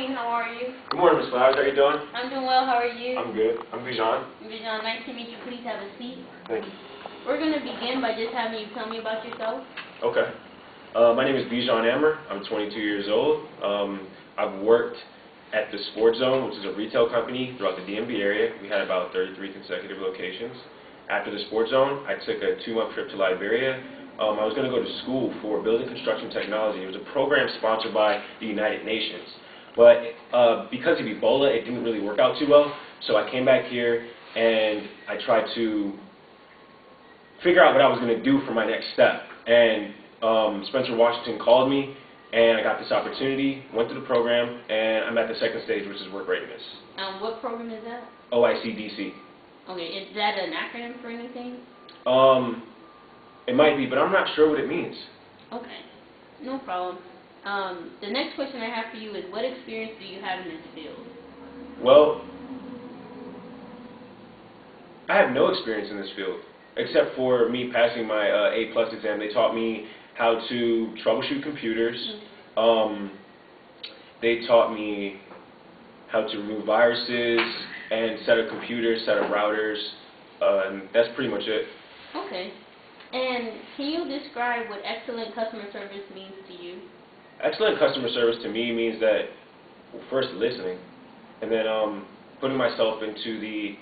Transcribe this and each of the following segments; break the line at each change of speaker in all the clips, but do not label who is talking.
morning. How are you?
Good morning, Ms. Flowers. How are you doing?
I'm doing well. How are you?
I'm good. I'm Bijan.
Bijan, nice to meet you. Please have a seat.
Thank you.
We're going to begin by just having you tell me about yourself.
Okay. My name is Bijan Ammer. I'm 22 years old. I've worked at the Sports Zone, which is a retail company throughout the DMV area. We had about 33 consecutive locations. After the Sports Zone, I took a 2-month trip to Liberia. I was going to go to school for building construction technology. It was a program sponsored by the United Nations. But because of Ebola, it didn't really work out too well. So I came back here and I tried to figure out what I was going to do for my next step. And Spencer Washington called me, and I got this opportunity, went through the program, and I'm at the second stage, which is work readiness.
What program is that?
OICDC.
Okay, is that an acronym for anything?
It might be, but I'm not sure what it means.
Okay, no problem. The next question I have for you is, what experience do you have in this field?
Well, I have no experience in this field, except for me passing my A+ exam. They taught me how to troubleshoot computers. They taught me how to remove viruses and set up computers, set up routers, and that's pretty much it.
Okay. And can you describe what excellent customer service means to you?
Excellent customer service to me means that, well, first listening, and then putting myself into the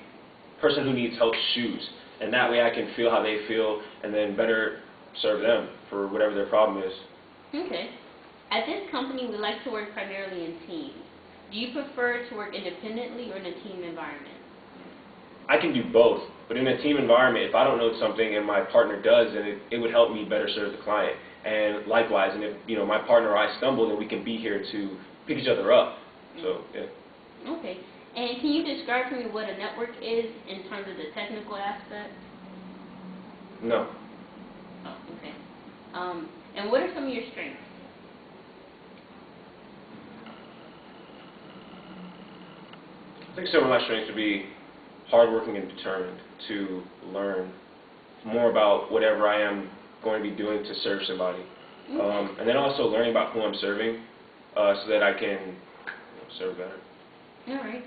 person who needs help's shoes, and that way I can feel how they feel and then better serve them for whatever their problem is.
Okay. At this company, we like to work primarily in teams. Do you prefer to work independently or in a team environment?
I can do both, but in a team environment, if I don't know something and my partner does, then it would help me better serve the client. And likewise, and if my partner or I stumble, then we can be here to pick each other up. So, yeah.
Okay. And can you describe to me what a network is in terms of the technical aspect?
No.
Oh, okay. And what are some of your strengths?
I think some of my strengths would be hardworking and determined to learn more about whatever I am going to be doing to serve somebody.
Okay.
And then also learning about who I'm serving so that I can serve better.
All right.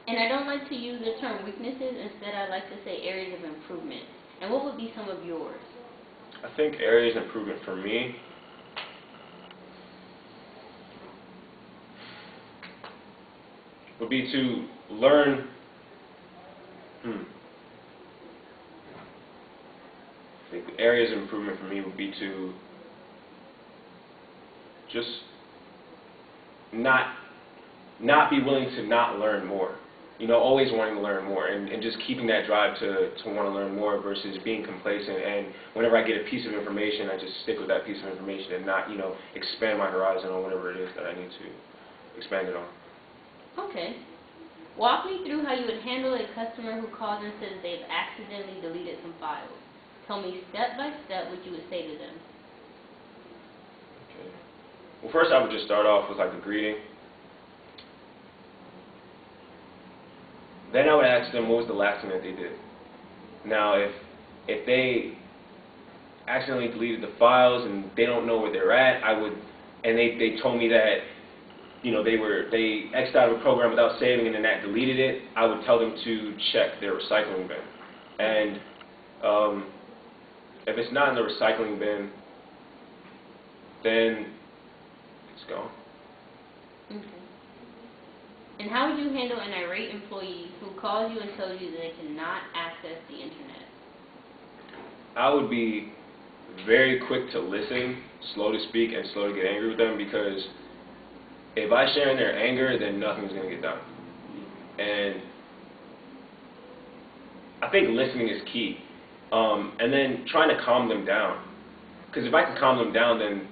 And I don't like to use the term weaknesses. Instead, I like to say areas of improvement. And what would be some of yours?
I think areas of improvement for me would be to learn. I think the areas of improvement for me would be to just not be willing to not learn more. Always wanting to learn more and just keeping that drive to want to learn more versus being complacent. And whenever I get a piece of information, I just stick with that piece of information and not, expand my horizon on whatever it is that I need to expand it on.
Okay. Walk me through how you would handle a customer who calls and says they've accidentally deleted some files. Tell me step by step what you would say to them.
Okay. Well, first I would just start off with like a greeting. Then I would ask them what was the last thing that they did. Now, if they accidentally deleted the files and they don't know where they're at, and they told me that they X'd out of a program without saving and then that deleted it, I would tell them to check their recycling bin. And if it's not in the recycling bin, then it's gone.
Okay. And how would you handle an irate employee who calls you and tells you that they cannot access the internet?
I would be very quick to listen, slow to speak, and slow to get angry with them, because if I share in their anger, then nothing's going to get done. And I think listening is key. And then trying to calm them down. Because if I can calm them down, then,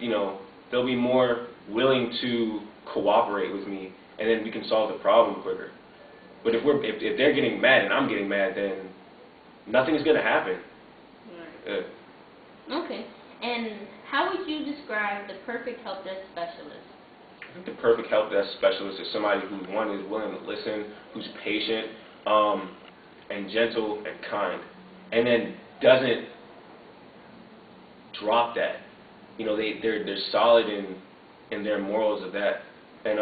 they'll be more willing to cooperate with me, and then we can solve the problem quicker. But if they're getting mad and I'm getting mad, then nothing's going to happen.
Right. Okay. And how would you describe the perfect help desk specialist?
I think the perfect help desk specialist is somebody who, one, is willing to listen, who's patient, and gentle and kind, and then doesn't drop that. They're solid in their morals of that. And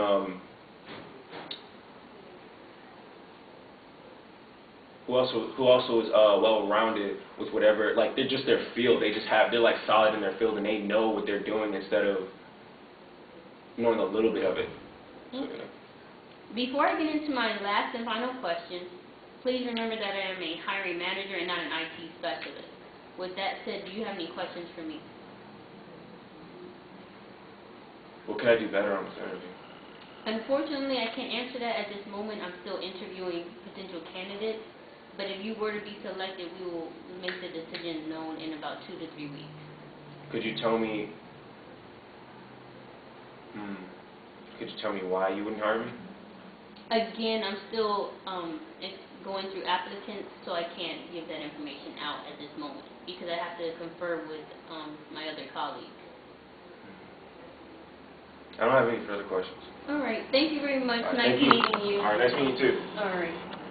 who also is well-rounded with whatever, like they're just their field. They're like solid in their field and they know what they're doing instead of knowing a little bit of it. So,
Okay. Before I get into my last and final question, please remember that I am a hiring manager and not an IT specialist. With that said, do you have any questions for me?
what can I do better on this interview?
Unfortunately, I can't answer that at this moment. I'm still interviewing potential candidates. But if you were to be selected, we will make the decision known in about 2 to 3 weeks.
Could you tell me why you wouldn't hire me?
Again, I'm still going through applicants, so I can't give that information out at this moment because I have to confer with my other colleagues.
I don't have any further questions.
All right. Thank you very much.
All right,
Nice
thank you.
meeting you.
All right, nice meeting you too.
All right.